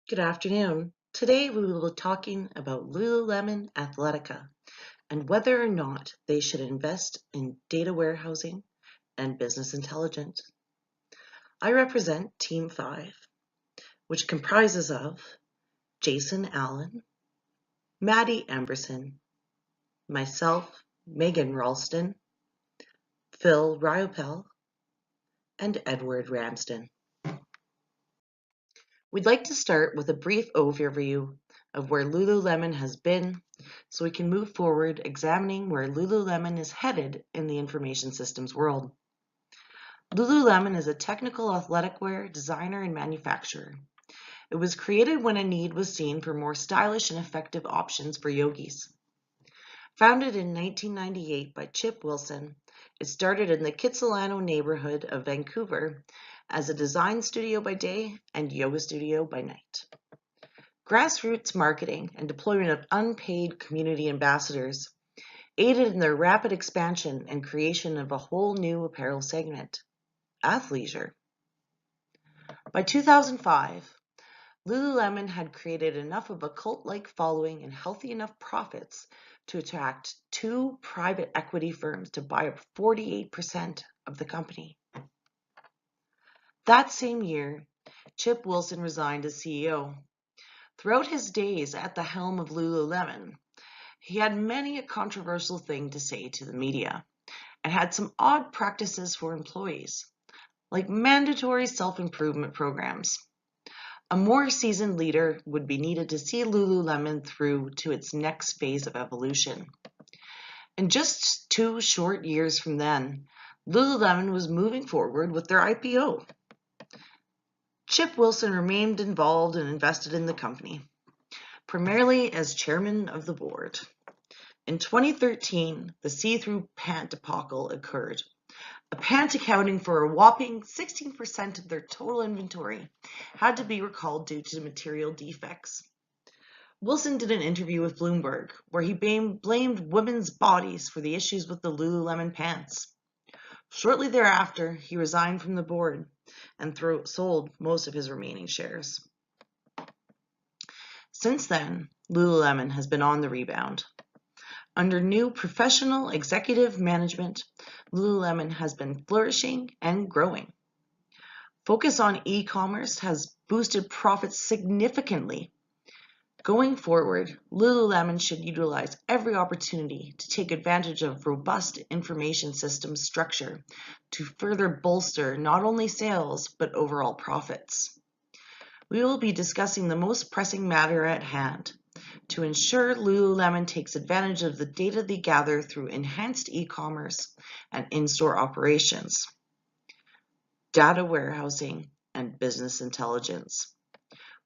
Good afternoon. Today we will be talking about Lululemon Athletica and whether or not they should invest in data warehousing and business intelligence. I represent Team 5, which comprises of Jason Allen, Maddie Emberson, myself, Megan Ralston, Phil Ryopel, and Edward Ramsden. We'd like to start with a brief overview of where Lululemon has been so we can move forward examining where Lululemon is headed in the information systems world. Lululemon is a technical athletic wear designer and manufacturer. It was created when a need was seen for more stylish and effective options for yogis. Founded in 1998 by Chip Wilson, it started in the Kitsilano neighborhood of Vancouver as a design studio by day and yoga studio by night. Grassroots marketing and deployment of unpaid community ambassadors aided in their rapid expansion and creation of a whole new apparel segment, athleisure. By 2005, Lululemon had created enough of a cult-like following and healthy enough profits to attract two private equity firms to buy up 48% of the company. That same year, Chip Wilson resigned as CEO. Throughout his days at the helm of Lululemon, he had many a controversial thing to say to the media and had some odd practices for employees, like mandatory self-improvement programs. A more seasoned leader would be needed to see Lululemon through to its next phase of evolution. In just 2 short years from then, Lululemon was moving forward with their IPO. Chip Wilson remained involved and invested in the company, primarily as chairman of the board. In 2013, the see-through pant debacle occurred. A pant accounting for a whopping 16% of their total inventory had to be recalled due to material defects. Wilson did an interview with Bloomberg where he blamed women's bodies for the issues with the Lululemon pants. Shortly thereafter, he resigned from the board and sold most of his remaining shares. Since then, Lululemon has been on the rebound. Under new professional executive management, Lululemon has been flourishing and growing. Focus on e-commerce has boosted profits significantly. Going forward, Lululemon should utilize every opportunity to take advantage of robust information systems structure to further bolster not only sales but overall profits. We will be discussing the most pressing matter at hand to ensure Lululemon takes advantage of the data they gather through enhanced e-commerce and in-store operations, data warehousing, and business intelligence.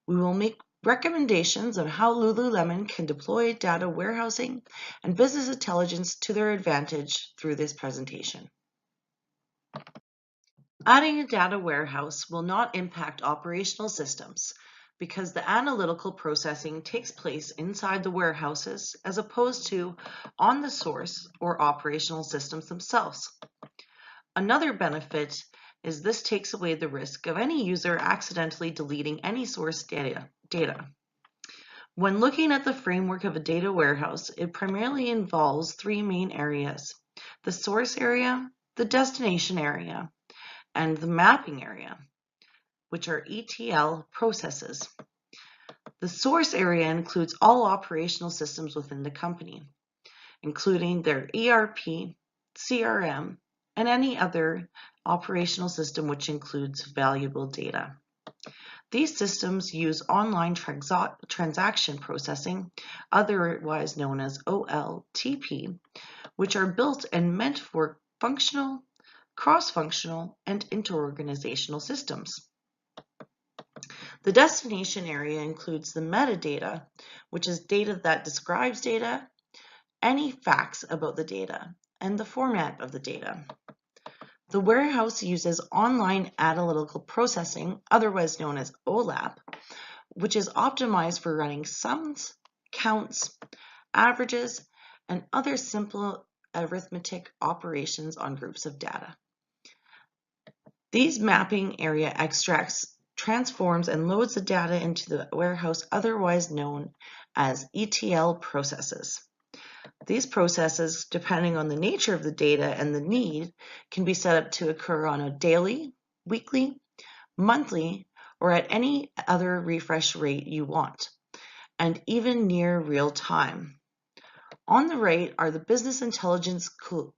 We will make recommendations on how Lululemon can deploy data warehousing and business intelligence to their advantage through this presentation. Adding a data warehouse will not impact operational systems because the analytical processing takes place inside the warehouses as opposed to on the source or operational systems themselves. Another benefit is this takes away the risk of any user accidentally deleting any source data. When looking at the framework of a data warehouse, it primarily involves 3 main areas: the source area, the destination area, and the mapping area, which are ETL processes. The source area includes all operational systems within the company, including their ERP, CRM, and any other operational system which includes valuable data. These systems use online transaction processing, otherwise known as OLTP, which are built and meant for functional, cross-functional, and inter-organizational systems. The destination area includes the metadata, which is data that describes data, any facts about the data, and the format of the data. The warehouse uses online analytical processing, otherwise known as OLAP, which is optimized for running sums, counts, averages, and other simple arithmetic operations on groups of data. These mapping area extracts transforms and loads the data into the warehouse, otherwise known as ETL processes. These processes, depending on the nature of the data and the need, can be set up to occur on a daily, weekly, monthly, or at any other refresh rate you want, and even near real time. On the right are the business intelligence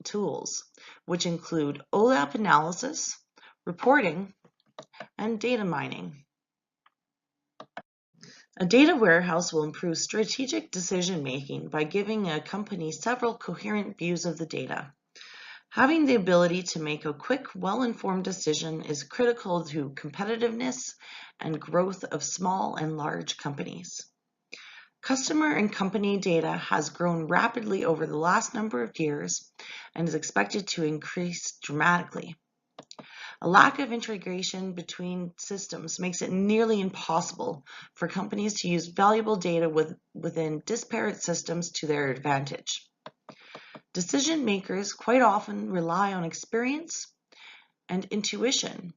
tools, which include OLAP analysis, reporting, and data mining. A data warehouse will improve strategic decision-making by giving a company several coherent views of the data. Having the ability to make a quick, well-informed decision is critical to competitiveness and growth of small and large companies. Customer and company data has grown rapidly over the last number of years and is expected to increase dramatically. A lack of integration between systems makes it nearly impossible for companies to use valuable data within disparate systems to their advantage. Decision makers quite often rely on experience and intuition,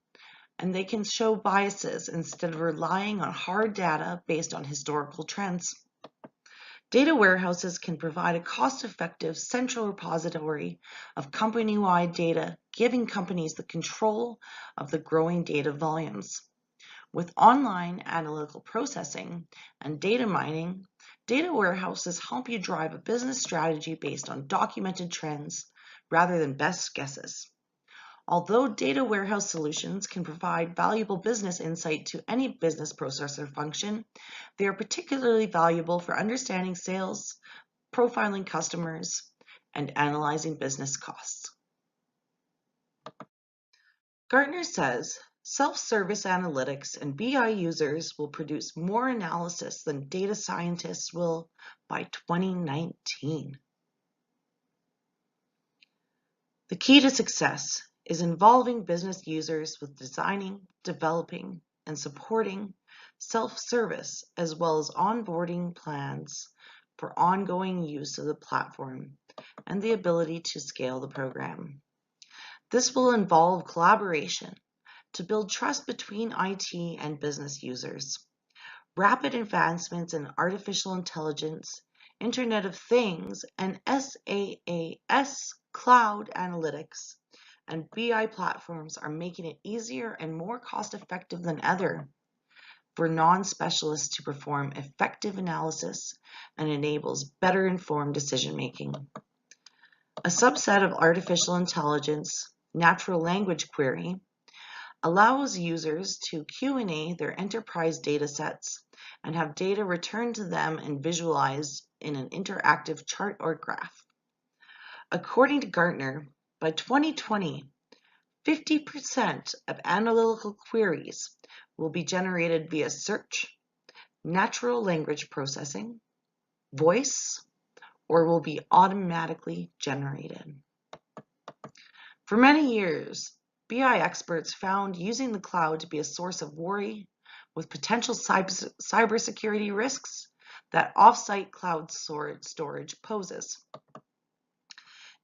and they can show biases instead of relying on hard data based on historical trends. Data warehouses can provide a cost-effective central repository of company-wide data, giving companies the control of the growing data volumes. With online analytical processing and data mining, data warehouses help you drive a business strategy based on documented trends rather than best guesses. Although data warehouse solutions can provide valuable business insight to any business process or function, they are particularly valuable for understanding sales, profiling customers, and analyzing business costs. Gartner says self-service analytics and BI users will produce more analysis than data scientists will by 2019. The key to success is involving business users with designing, developing, and supporting self-service as well as onboarding plans for ongoing use of the platform and the ability to scale the program. This will involve collaboration to build trust between IT and business users. Rapid advancements in artificial intelligence, Internet of Things, and SaaS cloud analytics and BI platforms are making it easier and more cost-effective than ever for non-specialists to perform effective analysis and enables better informed decision-making. A subset of artificial intelligence, natural language query, allows users to Q&A their enterprise data sets and have data returned to them and visualized in an interactive chart or graph. According to Gartner, by 2020, 50% of analytical queries will be generated via search, natural language processing, voice, or will be automatically generated. For many years, BI experts found using the cloud to be a source of worry with potential cybersecurity risks that off-site cloud storage poses.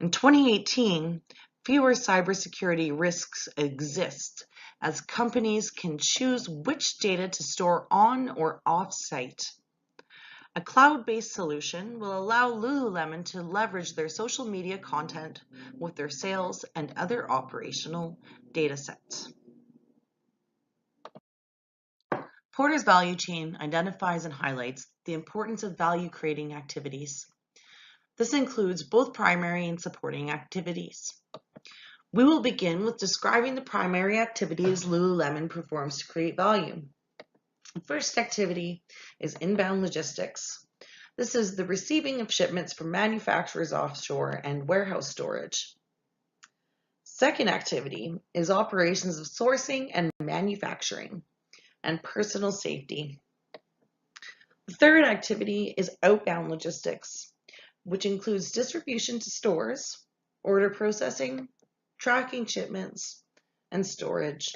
In 2018, fewer cybersecurity risks exist as companies can choose which data to store on or off-site. A cloud-based solution will allow Lululemon to leverage their social media content with their sales and other operational data sets. Porter's value chain identifies and highlights the importance of value-creating activities. This includes both primary and supporting activities. We will begin with describing the primary activities Lululemon performs to create value. The first activity is inbound logistics. This is the receiving of shipments from manufacturers offshore and warehouse storage. Second activity is operations of sourcing and manufacturing and personal safety. The third activity is outbound logistics, which includes distribution to stores, order processing, tracking shipments, and storage.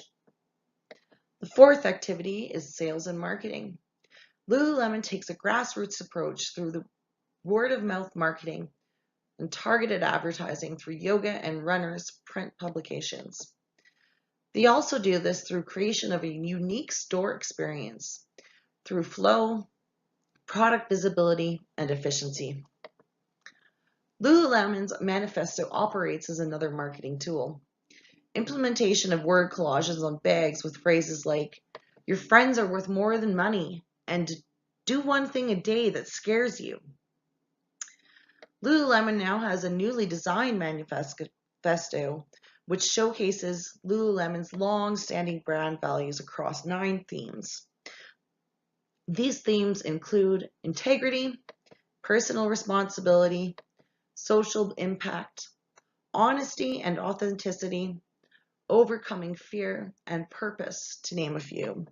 The fourth activity is sales and marketing. Lululemon takes a grassroots approach through the word-of-mouth marketing and targeted advertising through yoga and runners' print publications. They also do this through creation of a unique store experience through flow, product visibility, and efficiency. Lululemon's manifesto operates as another marketing tool. Implementation of word collages on bags with phrases like, "Your friends are worth more than money," and "Do one thing a day that scares you." Lululemon now has a newly designed manifesto which showcases Lululemon's long-standing brand values across 9 themes. These themes include integrity, personal responsibility, social impact, honesty and authenticity, overcoming fear, and purpose, to name a few.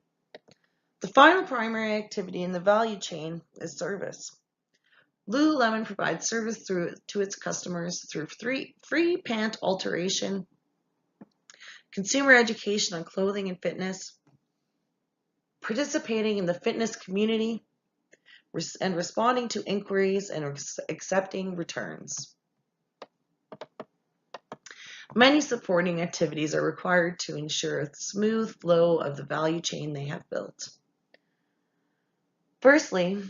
The final primary activity in the value chain is service. Lululemon provides service to its customers through free pant alteration, consumer education on clothing and fitness, participating in the fitness community, and responding to inquiries and accepting returns. Many supporting activities are required to ensure a smooth flow of the value chain they have built. Firstly,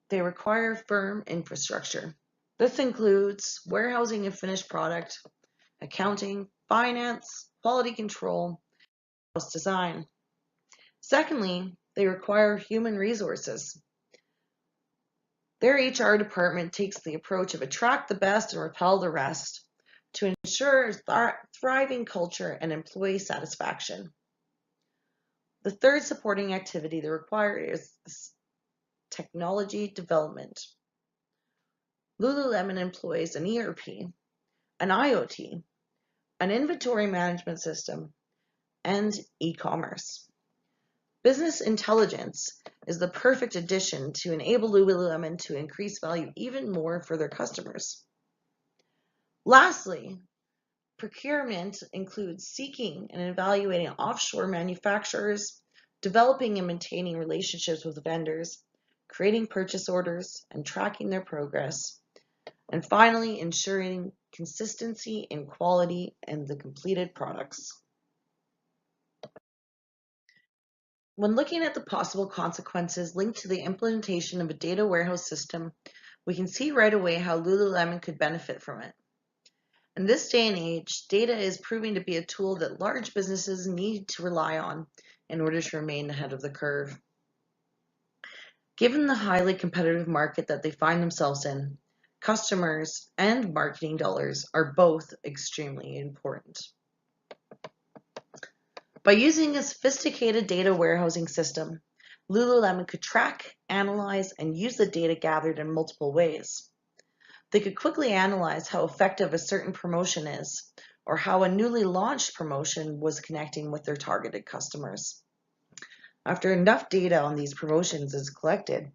they require firm infrastructure. This includes warehousing of finished product, accounting, finance, quality control, house design. Secondly, they require human resources. Their HR department takes the approach of attract the best and repel the rest to ensure thriving culture and employee satisfaction. The third supporting activity they require is technology development. Lululemon employs an ERP, an IoT, an inventory management system, and e-commerce. Business intelligence is the perfect addition to enable Lululemon to increase value even more for their customers. Lastly, procurement includes seeking and evaluating offshore manufacturers, developing and maintaining relationships with vendors, creating purchase orders and tracking their progress, and finally ensuring consistency in quality and the completed products. When looking at the possible consequences linked to the implementation of a data warehouse system, we can see right away how Lululemon could benefit from it. In this day and age, data is proving to be a tool that large businesses need to rely on in order to remain ahead of the curve. Given the highly competitive market that they find themselves in, customers and marketing dollars are both extremely important. By using a sophisticated data warehousing system, Lululemon could track, analyze, and use the data gathered in multiple ways. They could quickly analyze how effective a certain promotion is, or how a newly launched promotion was connecting with their targeted customers. After enough data on these promotions is collected,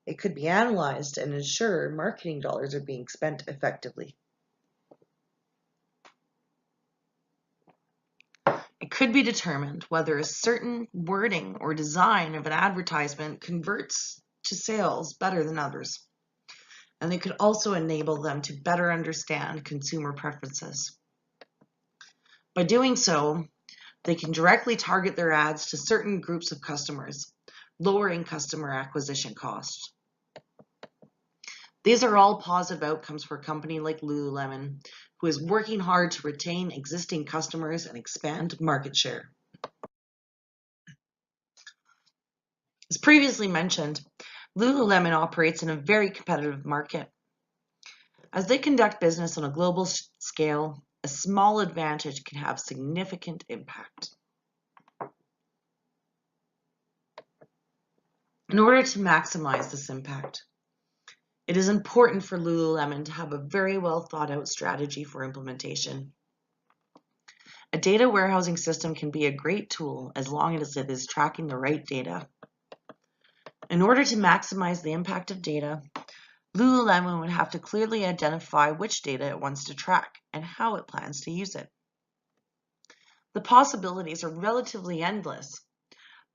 it could be analyzed and ensure marketing dollars are being spent effectively. It could be determined whether a certain wording or design of an advertisement converts to sales better than others. And they could also enable them to better understand consumer preferences. By doing so, they can directly target their ads to certain groups of customers, lowering customer acquisition costs. These are all positive outcomes for a company like Lululemon, who is working hard to retain existing customers and expand market share. As previously mentioned, Lululemon operates in a very competitive market. As they conduct business on a global scale, a small advantage can have significant impact. In order to maximize this impact, it is important for Lululemon to have a very well thought out strategy for implementation. A data warehousing system can be a great tool as long as it is tracking the right data. In order to maximize the impact of data, Lululemon would have to clearly identify which data it wants to track and how it plans to use it. The possibilities are relatively endless.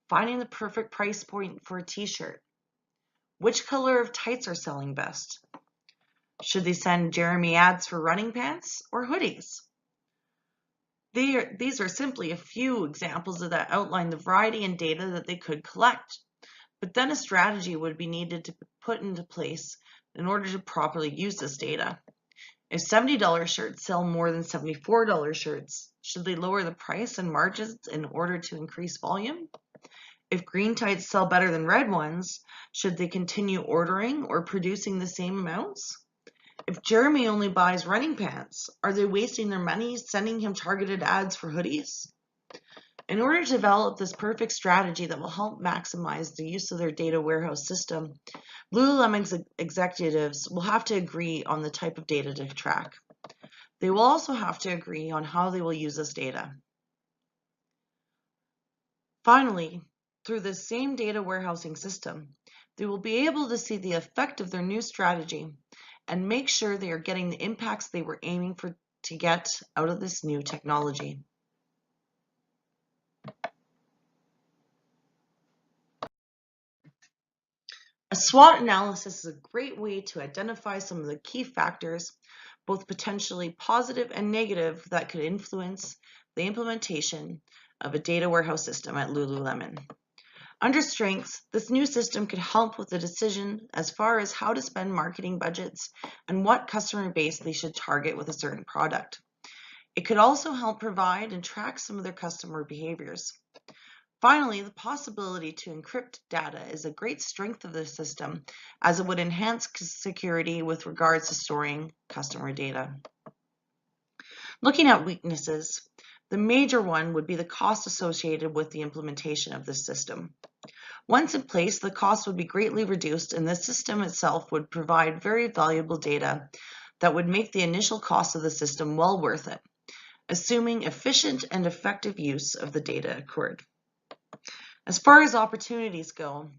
Finding the perfect price point for a t-shirt. Which color of tights are selling best? Should they send Jeremy ads for running pants or hoodies? These are simply a few examples that outline the variety in data that they could collect. But then a strategy would be needed to be put into place in order to properly use this data. If $70 shirts sell more than $74 shirts, should they lower the price and margins in order to increase volume? If green tights sell better than red ones, should they continue ordering or producing the same amounts? If Jeremy only buys running pants, are they wasting their money sending him targeted ads for hoodies? In order to develop this perfect strategy that will help maximize the use of their data warehouse system, Lululemon's executives will have to agree on the type of data to track. They will also have to agree on how they will use this data. Finally, through this same data warehousing system, they will be able to see the effect of their new strategy and make sure they are getting the impacts they were aiming for to get out of this new technology. A SWOT analysis is a great way to identify some of the key factors, both potentially positive and negative, that could influence the implementation of a data warehouse system at Lululemon. Under strengths, this new system could help with the decision as far as how to spend marketing budgets and what customer base they should target with a certain product. It could also help provide and track some of their customer behaviors. Finally, the possibility to encrypt data is a great strength of the system, as it would enhance security with regards to storing customer data. Looking at weaknesses, the major one would be the cost associated with the implementation of this system. Once in place, the cost would be greatly reduced, and the system itself would provide very valuable data that would make the initial cost of the system well worth it, assuming efficient and effective use of the data occurred. As far as opportunities go,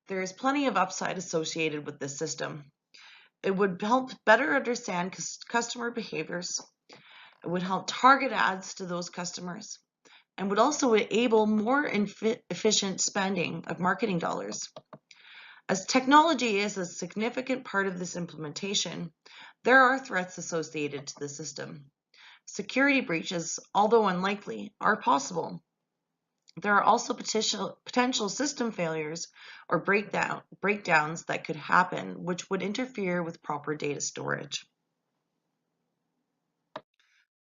there is plenty of upside associated with this system. It would help better understand customer behaviors. It would help target ads to those customers, and would also enable more efficient spending of marketing dollars. As technology is a significant part of this implementation, there are threats associated to the system. Security breaches, although unlikely, are possible. There are also potential system failures or breakdowns that could happen, which would interfere with proper data storage.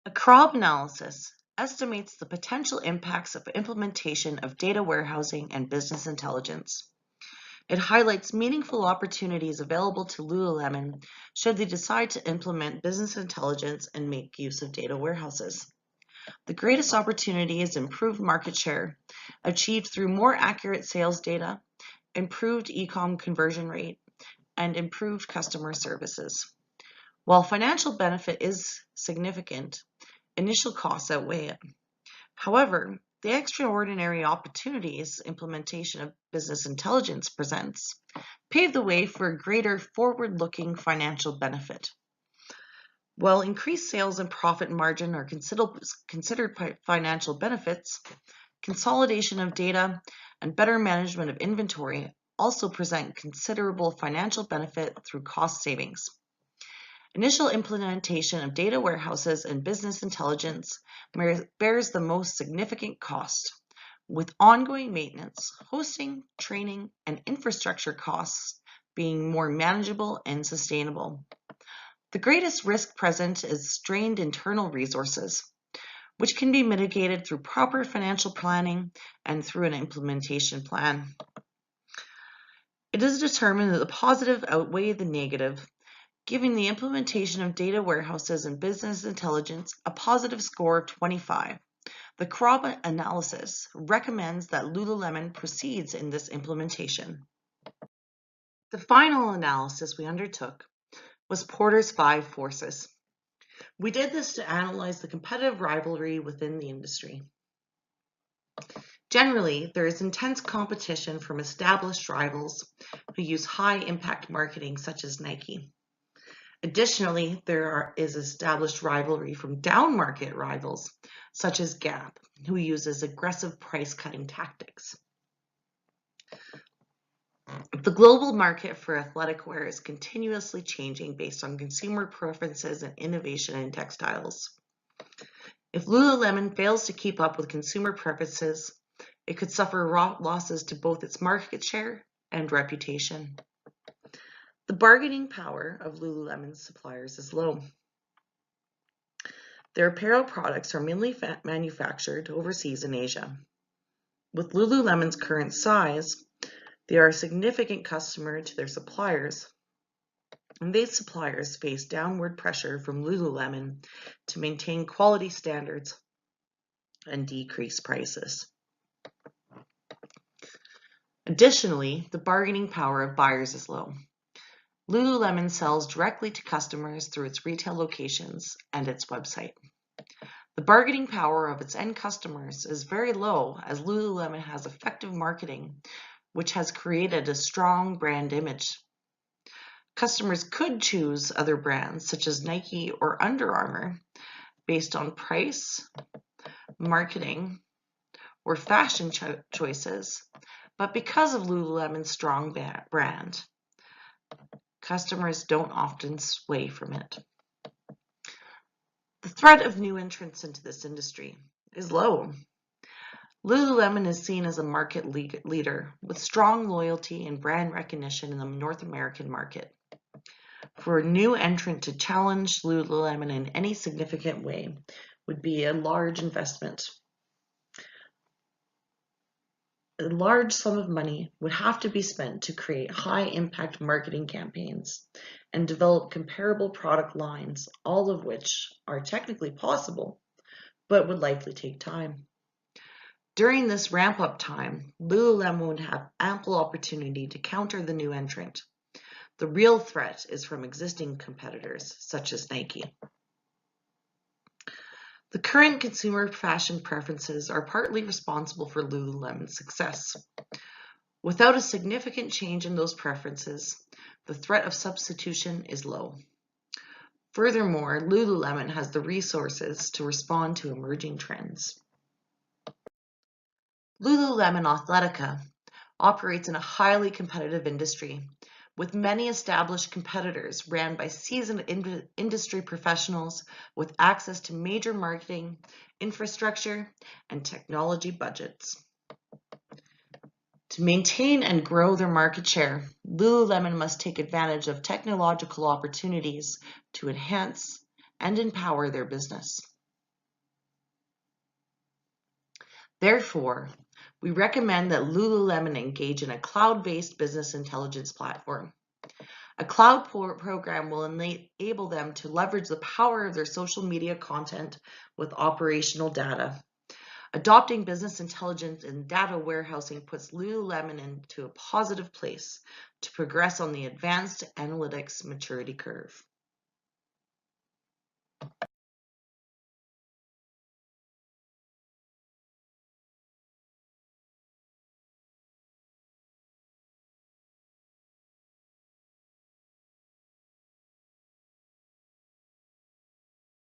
A CROB analysis estimates the potential impacts of implementation of data warehousing and business intelligence. It highlights meaningful opportunities available to Lululemon should they decide to implement business intelligence and make use of data warehouses. The greatest opportunity is improved market share, achieved through more accurate sales data, improved e-com conversion rate, and improved customer services. While financial benefit is significant, initial costs outweigh it. However, the extraordinary opportunities implementation of business intelligence presents pave the way for a greater forward-looking financial benefit. While increased sales and profit margin are considered financial benefits, consolidation of data and better management of inventory also present considerable financial benefit through cost savings. Initial implementation of data warehouses and business intelligence bears the most significant cost, with ongoing maintenance, hosting, training, and infrastructure costs being more manageable and sustainable. The greatest risk present is strained internal resources, which can be mitigated through proper financial planning and through an implementation plan. It is determined that the positive outweigh the negative, giving the implementation of data warehouses and business intelligence a positive score of 25. The CROB analysis recommends that Lululemon proceeds in this implementation. The final analysis we undertook was Porter's 5 forces. We did this to analyze the competitive rivalry within the industry. Generally, there is intense competition from established rivals who use high-impact marketing such as Nike. Additionally, there is established rivalry from down-market rivals such as Gap, who uses aggressive price-cutting tactics. The global market for athletic wear is continuously changing based on consumer preferences and innovation in textiles. If Lululemon fails to keep up with consumer preferences, it could suffer losses to both its market share and reputation. The bargaining power of Lululemon's suppliers is low. Their apparel products are mainly manufactured overseas in Asia. With Lululemon's current size, they are a significant customer to their suppliers, and these suppliers face downward pressure from Lululemon to maintain quality standards and decrease prices. Additionally, the bargaining power of buyers is low. Lululemon sells directly to customers through its retail locations and its website. The bargaining power of its end customers is very low, as Lululemon has effective marketing, which has created a strong brand image. Customers could choose other brands such as Nike or Under Armour based on price, marketing, or fashion choices, but because of Lululemon's strong brand, customers don't often sway from it. The threat of new entrants into this industry is low. Lululemon is seen as a market leader with strong loyalty and brand recognition in the North American market. For a new entrant to challenge Lululemon in any significant way would be a large investment. A large sum of money would have to be spent to create high-impact marketing campaigns and develop comparable product lines, all of which are technically possible, but would likely take time. During this ramp-up time, Lululemon would have ample opportunity to counter the new entrant. The real threat is from existing competitors, such as Nike. The current consumer fashion preferences are partly responsible for Lululemon's success. Without a significant change in those preferences, the threat of substitution is low. Furthermore, Lululemon has the resources to respond to emerging trends. Lululemon Athletica operates in a highly competitive industry, with many established competitors ran by seasoned industry professionals with access to major marketing, infrastructure, and technology budgets. To maintain and grow their market share, Lululemon must take advantage of technological opportunities to enhance and empower their business. Therefore, we recommend that Lululemon engage in a cloud-based business intelligence platform. A cloud program will enable them to leverage the power of their social media content with operational data. Adopting business intelligence and data warehousing puts Lululemon into a positive place to progress on the advanced analytics maturity curve.